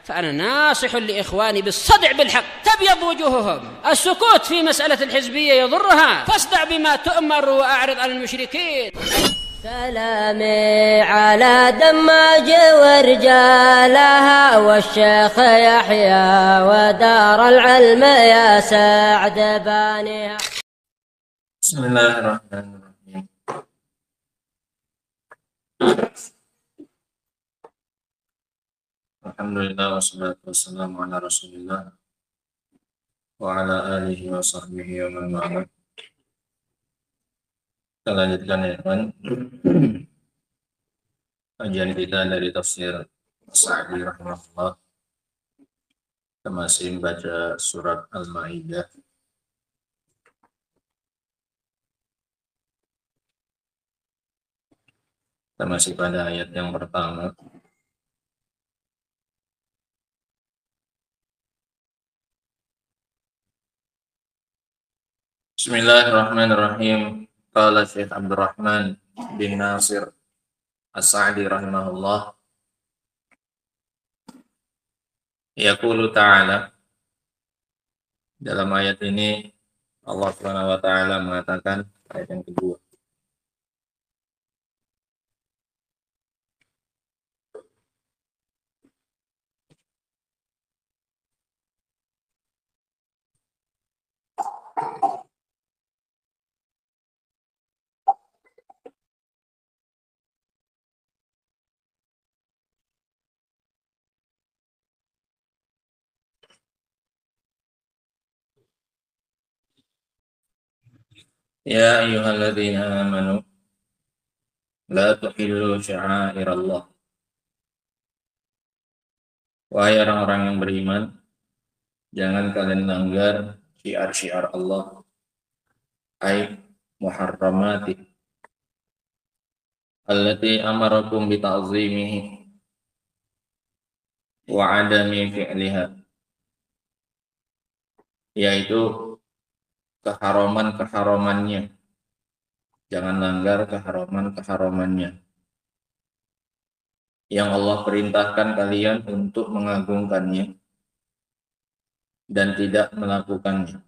فأنا ناصح لإخواني بالصدع بالحق. تبيض وجوههم، السكوت في مسألة الحزبية يضرها، فاصدع بما تؤمر وأعرض عن المشركين. سلامي على دماج ورجالها والشيخ يحيى ودار العلم يا سعد بانيها. بسم الله الرحمن الرحيم. Alhamdulillah wassalatu wassalamu ala rasulillah wa ala alihi wa sahbihi wa man wala. Kita lanjutkan ya teman, kajian kita dari tafsir As-Sa'di rahimahullah. Kita masih membaca surat Al-Maidah. Kita masih pada ayat yang pertama. Bismillahirrahmanirrahim. Qala Syekh Abdurrahman bin Nasir As-Sa'di rahimahullah. Yaqulu ta'ala. Dalam ayat ini Allah Subhanahu wa taala mengatakan, ayat yang kedua. Ya ayyuhalladzina amanu la tuhillu sya'airallah. Wahai orang-orang yang beriman, jangan kalian langgar syiar-syiar Allah, ay muharramati allati amarakum bi ta'zimihi wa adami fi'liha, yaitu keharaman-keharamannya. Jangan langgar keharaman-keharamannya yang Allah perintahkan kalian untuk mengagungkannya dan tidak melakukannya.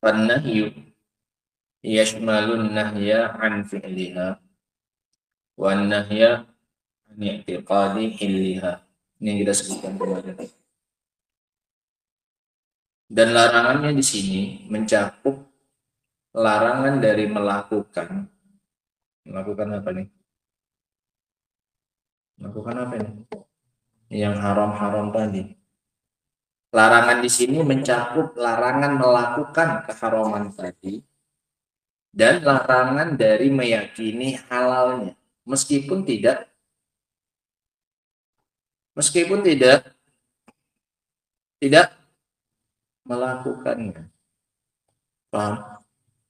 Fannahyu yashmalun nahya an fi'liha wa nahya an i'tiqadi hilliha. Ini yang kita sebutkan kemarin. Dan larangannya di sini mencakup larangan dari melakukan apa nih? Melakukan apa ini? Yang haram-haram tadi. Larangan di sini mencakup larangan melakukan keharaman tadi dan larangan dari meyakini halalnya, meskipun tidak melakukannya. Paham?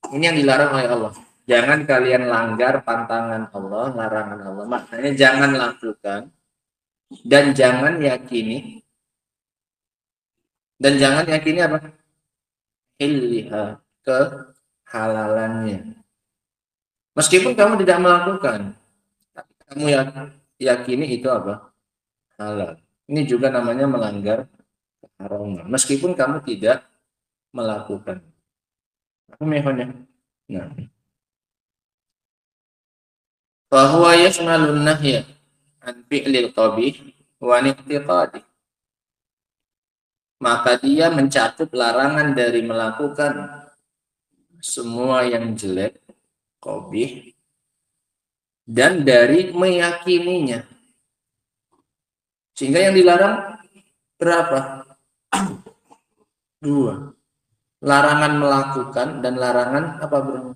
Ini yang dilarang oleh Allah. Jangan kalian langgar pantangan Allah, larangan Allah. Maknanya jangan lakukan dan jangan yakini apa? Hilliha, kehalalannya. Meskipun kamu tidak melakukan, tapi kamu yakini itu apa? Halal. Ini juga namanya melanggar keharaman. Meskipun kamu tidak melakukan. Aku mehonya. Nah. Fahuwa yashmalun nahya an fi'lil qabih wa niqtiqadi. Maka dia mencakup larangan dari melakukan semua yang jelek, qabih, dan dari meyakininya. Sehingga yang dilarang berapa? Dua. Larangan melakukan dan larangan apa bro?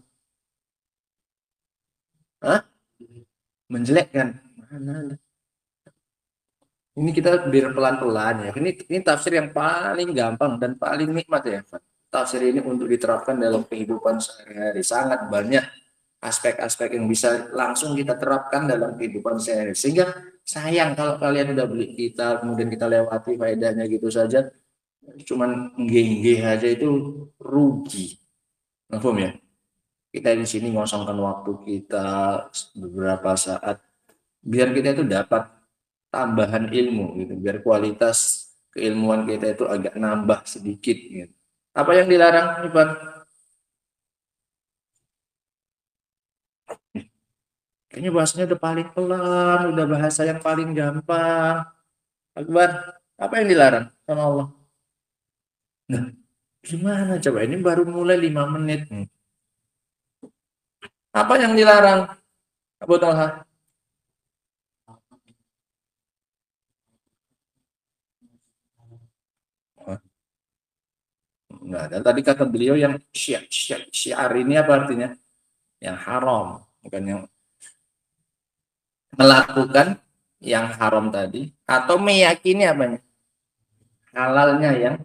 Menjelekkan. Mana? Ini kita biar pelan-pelan ya. Ini tafsir yang paling gampang dan paling nikmat ya. Tafsir ini untuk diterapkan dalam kehidupan sehari-hari. Sangat banyak aspek-aspek yang bisa langsung kita terapkan dalam kehidupan sehari-hari. Sehingga sayang kalau kalian udah beli kitab kemudian kita lewati faedahnya gitu saja. Cuman nggih aja itu rugi. Paham ya? Kita di sini ngosongkan waktu kita beberapa saat biar kita itu dapat tambahan ilmu gitu, biar kualitas keilmuan kita itu agak nambah sedikit gitu. Apa yang dilarang, Ivan? Kayaknya bahasanya udah paling pelan, udah bahasa yang paling gampang. Akbar, apa yang dilarang sama Allah? Nah, gimana coba? Ini baru mulai 5 menit nih. Apa yang dilarang, Abu Talha? Oh, enggak ada. Tadi kata beliau yang syiar ini apa artinya? Yang haram, bukan yang melakukan yang haram tadi, atau meyakini apanya? Halalnya yang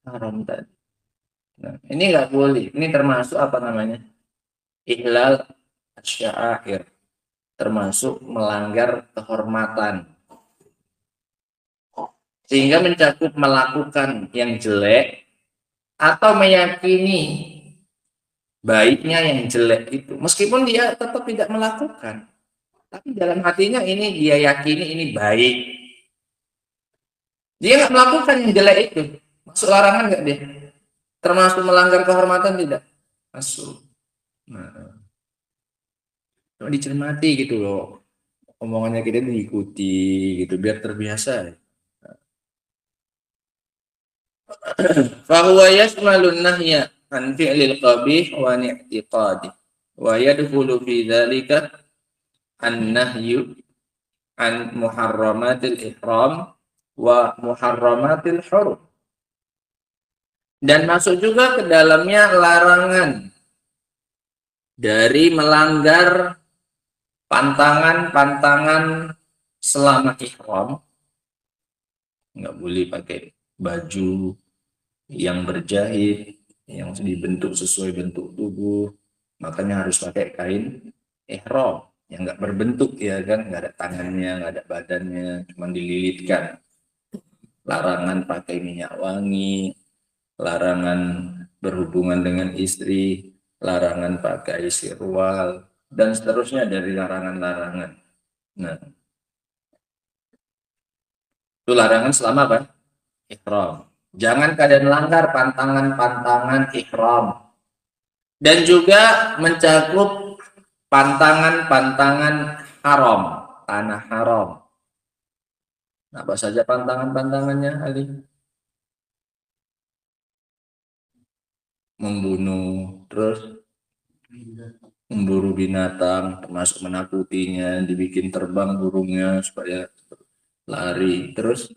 haram tadi. Nah, ini nggak boleh. Ini termasuk apa namanya? Ihlal syair, termasuk melanggar kehormatan. Sehingga mencakup melakukan yang jelek atau meyakini baiknya yang jelek itu. Meskipun dia tetap tidak melakukan. Tapi dalam hatinya ini dia yakini ini baik. Dia nggak melakukan yang jelek itu. Masuk larangan nggak dia? Termasuk melanggar kehormatan tidak? Masuk. Nah, cuma dicermati gitu loh. Omongannya kita diikuti gitu biar terbiasa. Fahuwa yashmalun nahya an fi'lil qabih wa ni'tiqadi. Wa yadkhulu fi dzalika an-nahyu an muharramatil ihram wa muharramatil hurum. Dan masuk juga ke dalamnya larangan dari melanggar pantangan-pantangan selama ihram. Nggak boleh pakai baju yang berjahit, yang dibentuk sesuai bentuk tubuh. Makanya harus pakai kain ihram yang nggak berbentuk ya kan, nggak ada tangannya, nggak ada badannya, cuma dililitkan. Larangan pakai minyak wangi, larangan berhubungan dengan istri, larangan pakai sirwal, dan seterusnya dari larangan-larangan. Nah, itu larangan selama apa? Ihram. Jangan kalian langgar pantangan-pantangan ihram. Dan juga mencakup pantangan-pantangan haram, tanah haram. Apa saja pantangan-pantangannya, Ali? Membunuh, terus memburu binatang, termasuk menakutinya, dibikin terbang burungnya supaya lari, terus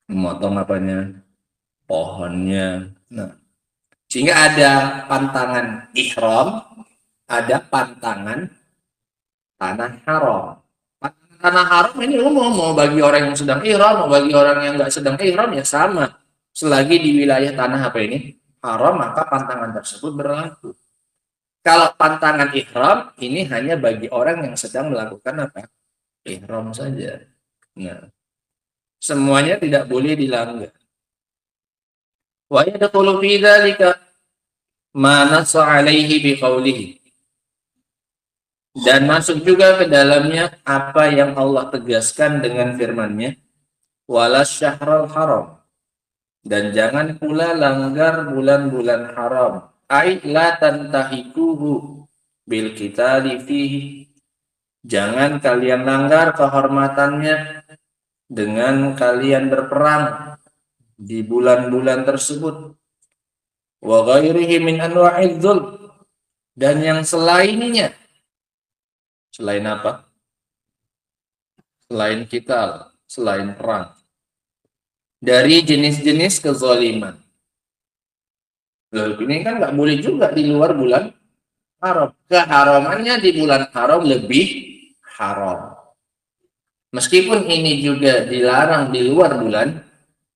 memotong apanya, pohonnya. Nah, sehingga ada pantangan ihram, ada pantangan tanah haram. Tanah haram ini umum, mau bagi orang yang sedang ihram, mau bagi orang yang nggak sedang ihram ya sama. Selagi di wilayah tanah apa ini haram, maka pantangan tersebut berlaku. Kalau pantangan ihram ini hanya bagi orang yang sedang melakukan apa? Ihram saja. Nah, semuanya tidak boleh dilanggar. Wa yadkhulu fi dzalika ma nassa 'alaihi biqaulihi. Dan masuk juga ke dalamnya apa yang Allah tegaskan dengan firman-Nya, walas syahrul haram. Dan jangan pula langgar bulan-bulan haram. Ai la tantahikuhu bil qitali fihi. Jangan kalian langgar kehormatannya dengan kalian berperang di bulan-bulan tersebut. Wa ghairihi min anwa'idz dzulm. Dan yang selainnya. Selain apa? Selain qital, selain perang. Dari jenis-jenis kezaliman. Loh, ini kan nggak boleh juga di luar bulan haram. Keharamannya di bulan haram lebih haram. Meskipun ini juga dilarang di luar bulan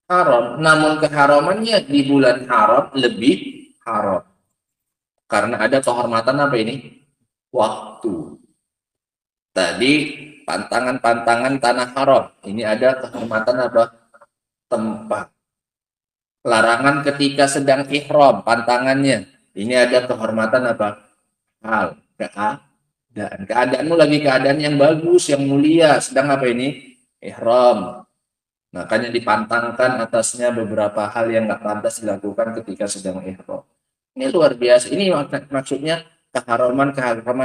haram, namun keharamannya di bulan haram lebih haram. Karena ada kehormatan apa ini? Waktu. Tadi pantangan-pantangan tanah haram. Ini ada kehormatan apa? Tempat. Larangan ketika sedang ihram, pantangannya. Ini ada kehormatan apa? Hal, Dan keadaanmu lagi keadaan yang bagus, yang mulia, sedang apa ini? Ihram. Makanya dipantangkan atasnya beberapa hal yang nggak pantas dilakukan ketika sedang ihram. Ini luar biasa. Ini maksudnya keharaman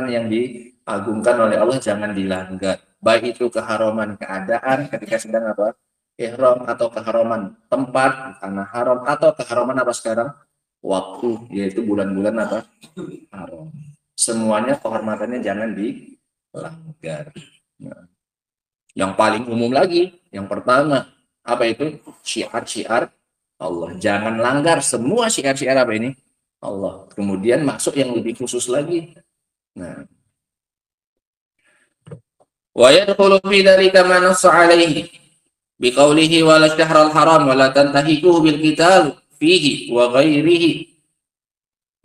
yang diagungkan oleh Allah jangan dilanggar. Baik itu keharaman keadaan ketika sedang apa? Ihram, atau keharaman tempat karena haram, atau keharaman apa sekarang? Waktu, yaitu bulan-bulan apa? Haram. Semuanya kehormatannya jangan dilanggar. Nah, yang paling umum lagi, yang pertama, apa itu? Syiar-syiar Allah. Jangan langgar semua syiar-syiar apa ini? Allah. Kemudian masuk yang lebih khusus lagi. Nah, wa yadkhulu fi dzalika ma nassa alaihi biqaulihi wa la syahral haram wa la tantahiquhu bil qital fihi wa ghairihi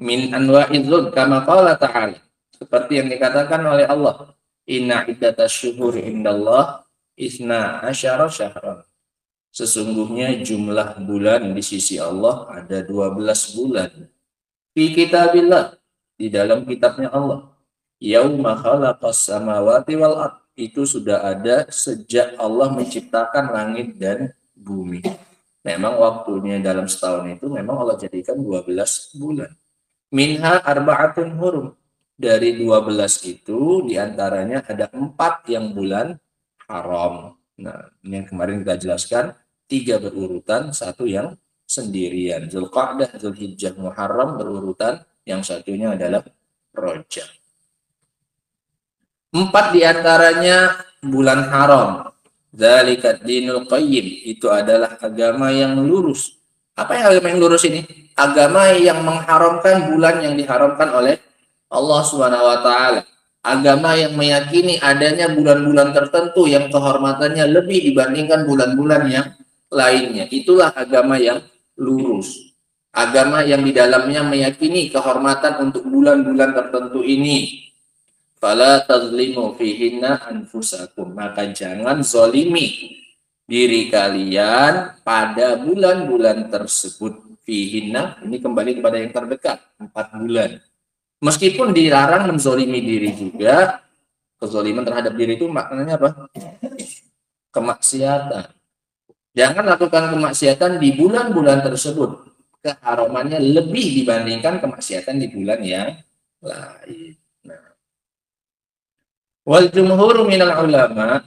min anwa'iz zulm kama qala ta'ala. Seperti yang dikatakan oleh Allah, inna iddatash syuhuri indallah isna asyara syahran. Sesungguhnya jumlah bulan di sisi Allah ada 12 bulan. Fi kitabillah, di dalam kitabnya Allah. Yauma khalaqas samawati wal ard, itu sudah ada sejak Allah menciptakan langit dan bumi. Memang waktunya dalam setahun itu memang Allah jadikan 12 bulan. Minha arba'atun hurum. Dari 12 itu diantaranya ada 4 yang bulan haram. Nah, ini yang kemarin kita jelaskan, 3 berurutan, 1 yang sendirian. Zulqa'dah, Zulhijjah, Muharram berurutan, yang satunya adalah Rajab. 4 diantaranya bulan haram. Dzalikat dinul qayyim, itu adalah agama yang lurus. Apa yang agama yang lurus ini? Agama yang mengharamkan bulan yang diharamkan oleh Allah Subhanahu wa taala. Agama yang meyakini adanya bulan-bulan tertentu yang kehormatannya lebih dibandingkan bulan-bulan yang lainnya. Itulah agama yang lurus. Agama yang di dalamnya meyakini kehormatan untuk bulan-bulan tertentu ini. Fala tazlimu fihinna anfusakum, maka jangan zolimi diri kalian pada bulan-bulan tersebut. Fihinna, ini kembali kepada yang terdekat, 4 bulan. Meskipun dilarang menzolimi diri juga, kezoliman terhadap diri itu maknanya apa? Kemaksiatan. Jangan lakukan kemaksiatan di bulan-bulan tersebut. Keharamannya lebih dibandingkan kemaksiatan di bulan yang lain. Nah. Wal jumhur minal ulama,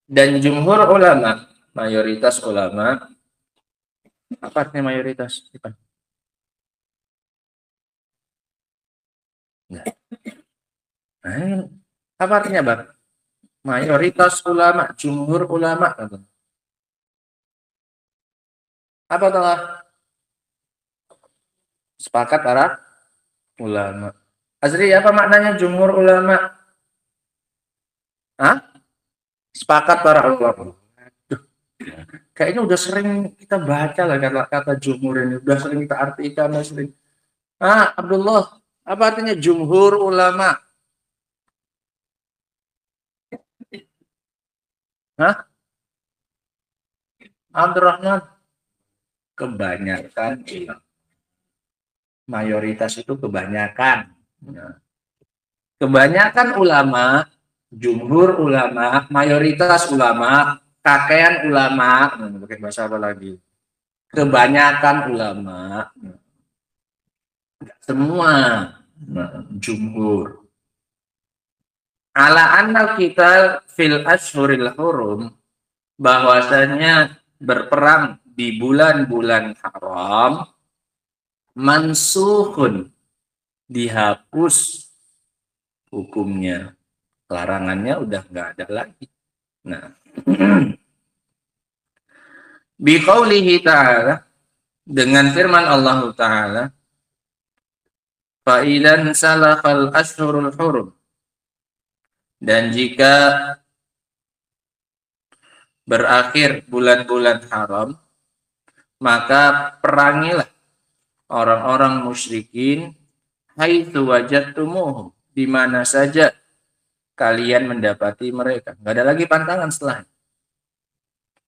dan jumhur ulama, mayoritas ulama, apa artinya mayoritas? Nah, apa artinya, Bang? Mayoritas ulama, jumhur ulama. Apa telah sepakat para ulama? Azri, apa maknanya jumhur ulama? Hah? Sepakat para ulama. Kayaknya udah sering kita baca lah kata jumhur ini, udah sering kita artikan, sering. Abdullah, apa artinya jumhur ulama? Hah? Abdurrahman, kebanyakan, mayoritas itu kebanyakan. Kebanyakan ulama, jumhur ulama, mayoritas ulama, kakean ulama, pakai bahasa apa lagi? Kebanyakan ulama, semua jumhur. Ala annal kita fil ashhuril hurum, bahwasanya berperang di bulan-bulan haram mansukhun, dihapus hukumnya, larangannya udah nggak ada lagi. Nah, biqaulihi ta'ala, dengan firman Allah Ta'ala, fa idan salafal ashhurul hurum, dan jika berakhir bulan-bulan haram, maka perangilah orang-orang musyrikin haitsu wajadtumuhum, di mana saja kalian mendapati mereka. Enggak ada lagi pantangan setelah.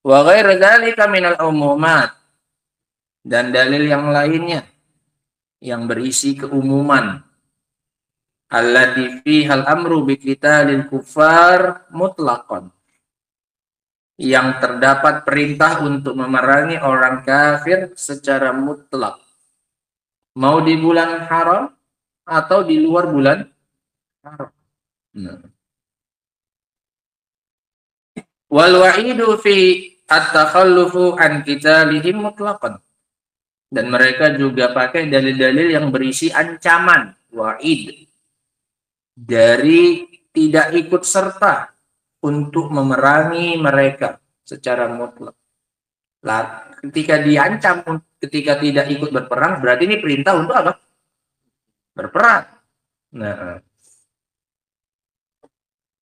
Wa ghairu dzalika minal umumat, dan dalil yang lainnya yang berisi keumuman allati fihal amru biqitalil kufar mutlaqan, yang terdapat perintah untuk memerangi orang kafir secara mutlak, mau di bulan haram atau di luar bulan haram. Nah. Wal wa'idu fi at-takhallufu an qitalihim mutlaqan, dan mereka juga pakai dalil-dalil yang berisi ancaman, wa'id, dari tidak ikut serta untuk memerangi mereka secara mutlak. Ketika diancam, ketika tidak ikut berperang, berarti ini perintah untuk apa? Berperang. Nah,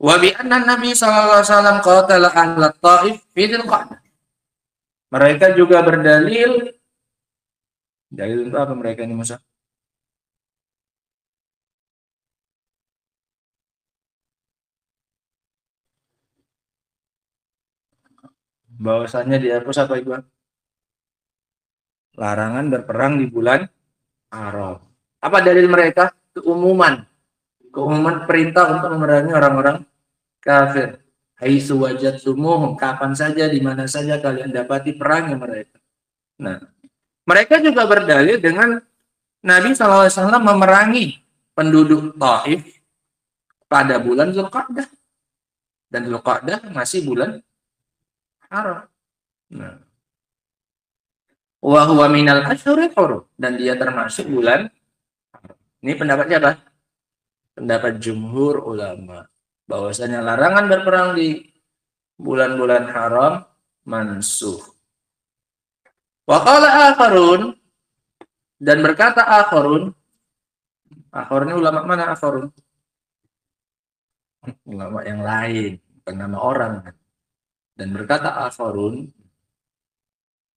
wa bi anna Nabi sallallahu alaihi wasallam qatala ahla Taif fi Dzulqa'dah. Mereka juga berdalil, dalil itu apa mereka ini, Musa? Bahwasannya dihapus apa itu? Larangan berperang di bulan haram. Apa dalil mereka? Keumuman perintah untuk memerangi orang-orang kafir. Haitsu wajadtumuhum, kapan saja, di mana saja kalian dapati perangi mereka. Nah, mereka juga berdalil dengan Nabi SAW memerangi penduduk Taif pada bulan Dzulqa'dah, dan Dzulqa'dah masih bulan haram. Nah, wa huwa minal asyhuril hurum, dan dia termasuk bulan haram. Ini pendapat siapa? Pendapat jumhur ulama, bahwasanya larangan berperang di bulan-bulan haram mansukh. Wa qala akharun, dan berkata akharun. Akharun ini ulama mana akharun? Ulama yang lain, bukan nama orang. Dan berkata akharun,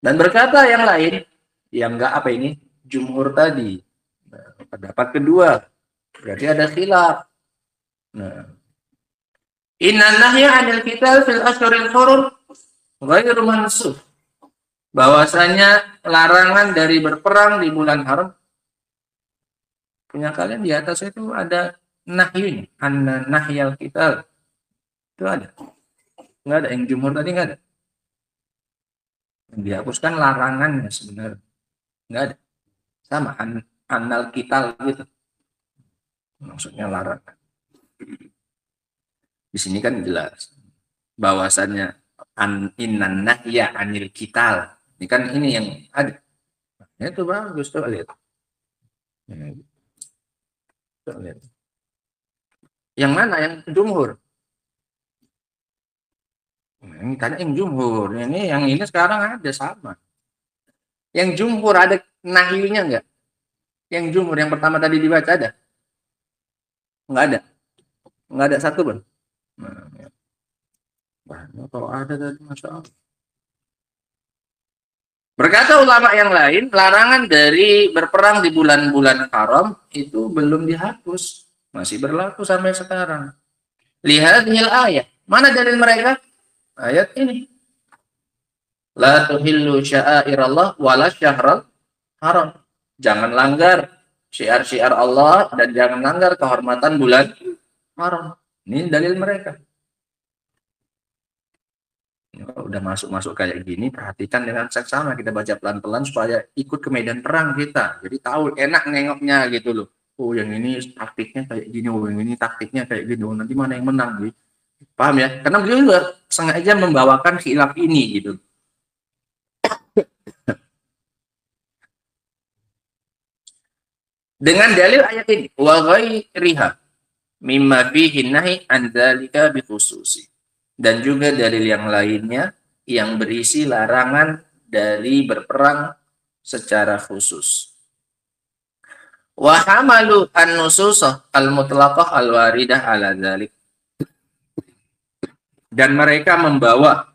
dan berkata yang lain, yang enggak apa ini? Jumhur tadi. Nah, pendapat kedua, berarti ada khilaf. Nah, inna nahya 'anil qital fil asyhuril hurum ghairu mansukh, bahwasanya larangan dari berperang di bulan haram, punya kalian di atas itu ada nahyun, anna nahyal qital, itu ada? Enggak ada. Yang jumhur tadi enggak ada. Yang dihapuskan larangannya sebenarnya, enggak ada. Sama annal qital gitu, maksudnya larangan. Di sini kan jelas bahwasannya innan nahya anil qital. Ini kan ini yang ada. Nah, itu bagus tuh, lihat. Tuh, lihat. Yang mana yang jumhur? Nah, ini tadi yang jumhur. Ini yang ini sekarang ada sama. Yang jumhur ada nahyunya enggak? Yang jumhur yang pertama tadi dibaca ada? Enggak ada. Enggak ada satu pun. Nah, ya. Kalau ada tadi, Masya Allah. Berkata ulama yang lain, larangan dari berperang di bulan-bulan haram itu belum dihapus, masih berlaku sampai sekarang. Lihat ayat. Mana dalil mereka? Ayat ini. La tuhillu sya'airallah wala syahral haram. Jangan langgar syiar-syiar Allah dan jangan langgar kehormatan bulan haram. Ini dalil mereka. Kalau udah masuk-masuk kayak gini, perhatikan dengan seksama. Kita baca pelan-pelan supaya ikut ke medan perang kita. Jadi tahu, enak nengoknya gitu loh. Oh, yang ini taktiknya kayak gini, oh yang ini taktiknya kayak gini. Oh, nanti mana yang menang gitu. Paham ya? Karena beliau juga sengaja membawakan khilaf ini gitu. Dengan dalil ayat ini, wa ghairiha mimma fihi nahi an dzalika bi khususi. Dan juga dalil yang lainnya yang berisi larangan dari berperang secara khusus. Wa hamalu an-nususah al-mutlaqah al-waridah ala dzalik. Dan mereka membawa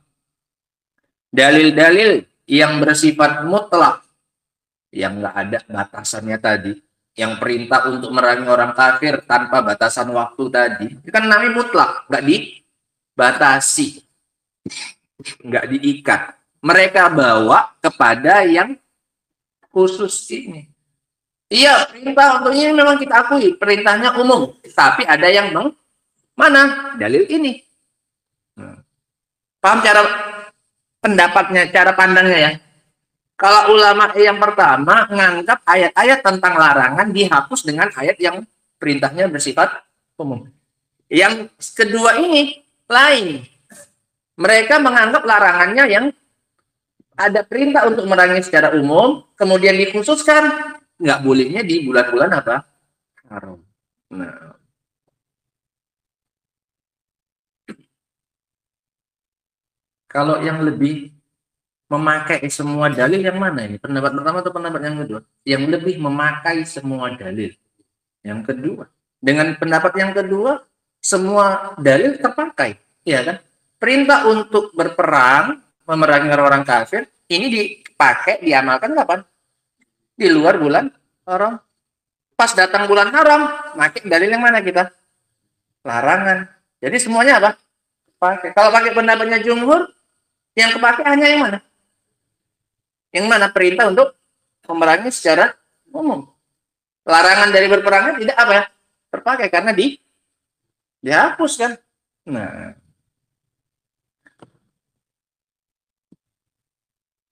dalil-dalil yang bersifat mutlak, yang enggak ada batasannya tadi, yang perintah untuk memerangi orang kafir tanpa batasan waktu tadi, itu kan namanya mutlak, enggak dibatasi, enggak diikat. Mereka bawa kepada yang khusus ini. Iya, perintah untuk ini memang kita akui, perintahnya umum, tapi ada yang mana dalil ini. Paham cara pendapatnya, cara pandangnya ya? Kalau ulama yang pertama menganggap ayat-ayat tentang larangan dihapus dengan ayat yang perintahnya bersifat umum. Yang kedua ini lain. Mereka menganggap larangannya yang ada perintah untuk merangi secara umum, kemudian dikhususkan nggak bolehnya di bulan-bulan apa? Haram. Nah, kalau yang lebih memakai semua dalil yang mana ini? Pendapat pertama atau pendapat yang kedua? Yang lebih memakai semua dalil. Yang kedua. Dengan pendapat yang kedua, semua dalil terpakai. Ya kan? Perintah untuk berperang, memerangi orang kafir, ini dipakai, diamalkan kapan? Di luar bulan haram. Pas datang bulan haram, pakai dalil yang mana kita? Larangan. Jadi semuanya apa? Pakai. Kalau pakai pendapatnya jumhur, yang kepakai hanya yang mana? Yang mana perintah untuk memerangi secara umum. Larangan dari berperangnya tidak apa ya? Terpakai karena dihapus kan. Nah.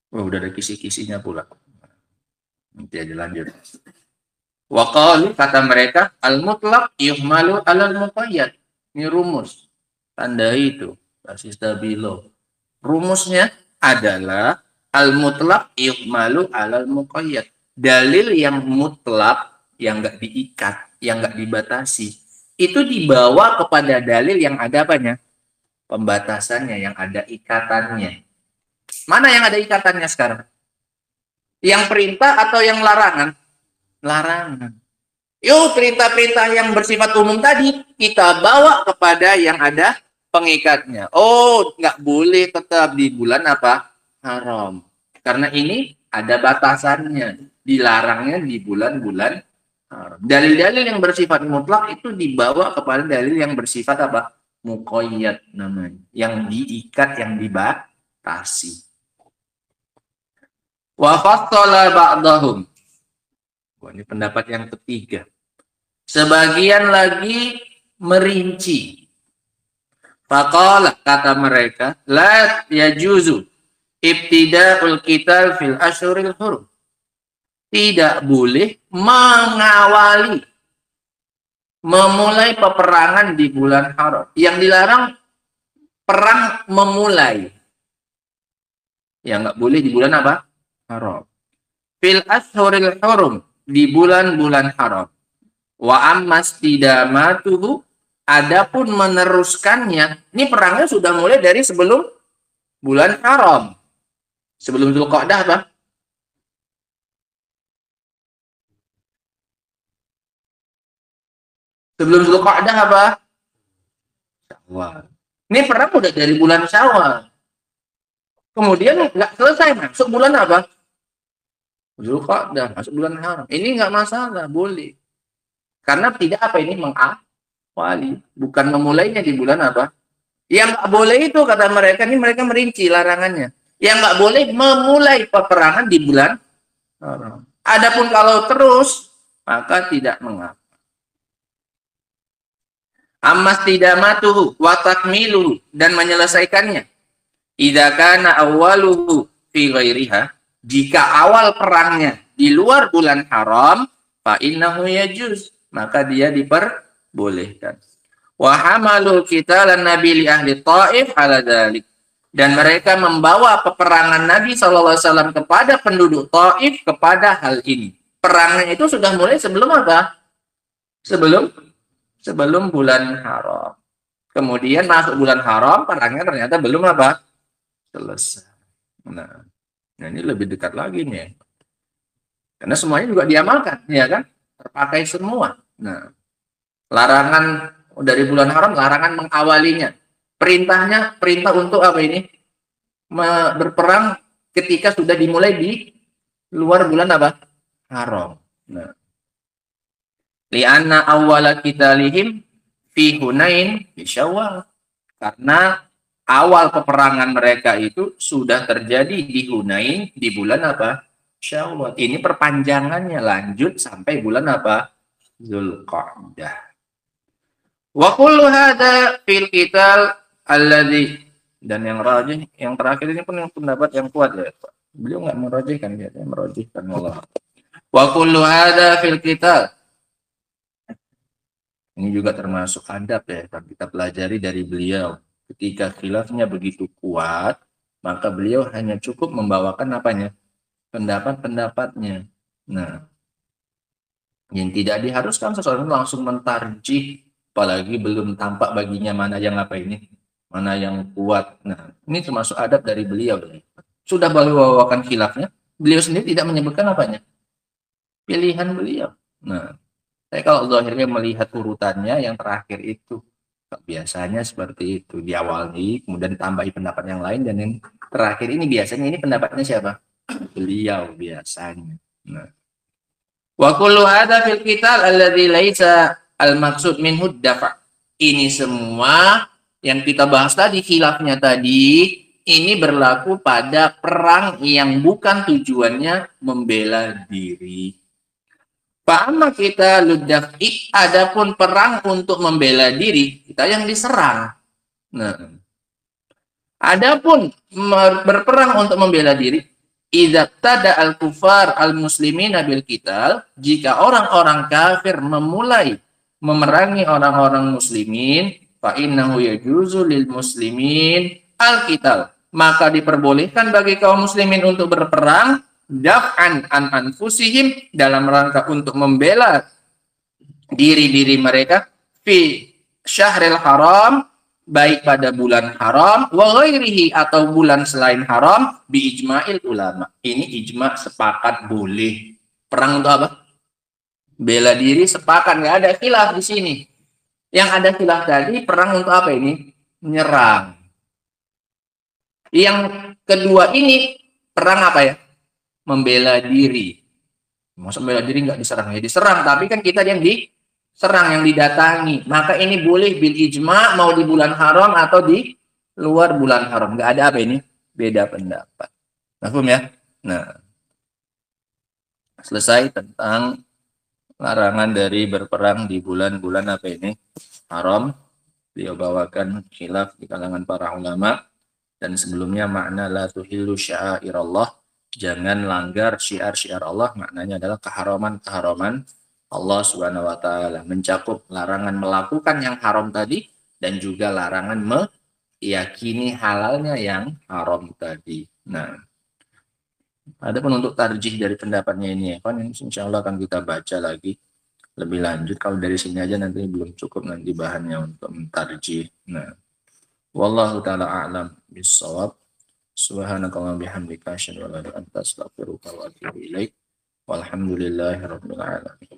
Oh, udah ada kisi-kisinya pula. Nanti aja lanjut. Waqalu, kata mereka, al-mutlaq yuhmalu alal muqayyad. Ini rumus. Tanda itu. Basis stabilo. Rumusnya adalah al-mutlaq yuhmalu alal muqayyad. Dalil yang mutlak, yang nggak diikat, yang nggak dibatasi, itu dibawa kepada dalil yang ada apanya? Pembatasannya, yang ada ikatannya. Mana yang ada ikatannya sekarang? Yang perintah atau yang larangan? Larangan. Yuk, perintah-perintah yang bersifat umum tadi, kita bawa kepada yang ada pengikatnya. Oh, nggak boleh tetap di bulan apa? Haram. Karena ini ada batasannya. Dilarangnya di bulan-bulan haram. Dalil-dalil yang bersifat mutlak itu dibawa kepada dalil yang bersifat apa? Muqayyad namanya. Yang diikat, yang dibatasi. Wa fassala ba'dahum. Ini pendapat yang ketiga. Sebagian lagi merinci. Faqala, kata mereka, la yajuzu ibtida'ul qital fil asyhuril hurum. Tidak boleh mengawali, memulai peperangan di bulan haram. Yang dilarang perang memulai. Yang nggak boleh di bulan apa? Haram. Fil asyhuril hurum, di bulan-bulan haram. Wa ammas tidamatuhu, adapun meneruskannya, ini perangnya sudah mulai dari sebelum bulan haram. Sebelum Dzulqa'dah apa? Sebelum Dzulqa'dah apa? Syawal. Ini perang udah dari bulan Syawal. Kemudian nggak selesai, masuk bulan apa? Dzulqa'dah, masuk bulan haram. Ini nggak masalah, boleh. Karena tidak apa ini mengawali, bukan memulainya di bulan apa? Yang nggak boleh itu kata mereka, ini mereka merinci larangannya. Yang nggak boleh memulai peperangan di bulan haram. Adapun kalau terus, maka tidak mengapa. Ammas tidamatuhu wa takmiluhu, dan menyelesaikannya. Idza kana awwaluhu fi ghairiha, jika awal perangnya di luar bulan haram, fa innahu yajuz, maka dia diperbolehkan. Wa hamalu qitalan nabi li ahli Taif ala dzalik, dan mereka membawa peperangan Nabi SAW kepada penduduk Taif kepada hal ini. Perangnya itu sudah mulai sebelum apa? Sebelum bulan haram. Kemudian masuk bulan haram, perangnya ternyata belum apa? Selesai. Nah, ini lebih dekat lagi nih. Karena semuanya juga diamalkan, ya kan? Terpakai semua. Nah, larangan dari bulan haram, larangan mengawalinya. Perintahnya, perintah untuk apa ini? Berperang ketika sudah dimulai di luar bulan apa? Haram. Nah, li'anna awwala qitalihim fi Hunain fi Syawal. Karena awal peperangan mereka itu sudah terjadi di Hunain di bulan apa? Syawal. Ini perpanjangannya lanjut sampai bulan apa? Zulqa'dah. Wa kullu hadza fil qital alladzi, dan yang rajih yang terakhir ini pun yang pendapat yang kuat ya Pak. Beliau nggak merajihkan, dia merajihkan Allah. Wa kullu hadza fil qital. Ini juga termasuk adab ya, kita pelajari dari beliau. Ketika khilafnya begitu kuat, maka beliau hanya cukup membawakan apanya? Pendapat-pendapatnya. Nah, yang tidak diharuskan seseorang langsung mentarjih, apalagi belum tampak baginya mana yang apa ini, mana yang kuat. Nah, ini termasuk adab dari beliau. Sudah beliau bawakan khilafnya, beliau sendiri tidak menyebutkan apanya? Pilihan beliau. Nah, saya kalau zahirnya melihat urutannya yang terakhir itu, biasanya seperti itu, diawali, kemudian tambahi pendapat yang lain, dan yang terakhir ini biasanya ini pendapatnya siapa? Beliau biasanya. Nah, wa kullu hadza fil qital alladzi laisa al-maksud minhu dafa. Ini semua yang kita bahas tadi, khilafnya tadi, ini berlaku pada perang yang bukan tujuannya membela diri. Fa'amma kita ludaf'i, adapun perang untuk membela diri, kita yang diserang. Nah, adapun berperang untuk membela diri, idza tada al-kufar al-muslimina bil qital, jika orang-orang kafir memulai memerangi orang-orang muslimin, fa innahu yajuzu lil muslimin al-qital, maka diperbolehkan bagi kaum muslimin untuk berperang daf'an an anfusihim, dalam rangka untuk membela diri-diri mereka, fi syahril haram, baik pada bulan haram, wa ghairihi, atau bulan selain haram, bi ijma'il ulama. Ini ijma' sepakat boleh. Perang untuk apa? Bela diri, sepakat, nggak ada khilaf di sini. Yang ada khilaf tadi, perang untuk apa ini? Menyerang. Yang kedua ini, perang apa ya? Membela diri. Masa membela diri nggak diserang? Ya diserang, tapi kan kita yang diserang, yang didatangi. Maka ini boleh bil ijma', mau di bulan haram atau di luar bulan haram. Nggak ada apa ini? Beda pendapat. Paham ya? Nah, selesai tentang larangan dari berperang di bulan-bulan apa ini? Haram. Beliau bawakan khilaf di kalangan para ulama. Dan sebelumnya makna la tuhillu sya'airallah, jangan langgar syiar-syiar Allah, maknanya adalah keharaman-keharaman Allah Subhanahu wa taala, mencakup larangan melakukan yang haram tadi dan juga larangan meyakini halalnya yang haram tadi. Nah, adapun untuk tarjih dari pendapatnya ini kan insya Allah akan kita baca lagi lebih lanjut. Kalau dari sini aja nanti belum cukup nanti bahannya untuk mentarjih. Nah, wallahu taala a'lam bis-shawab. Subhanakallahumma bihamdika asyhadu an la ilaha illa anta astaghfiruka wa atubu ilaik. Walhamdulillahirabbil alamin.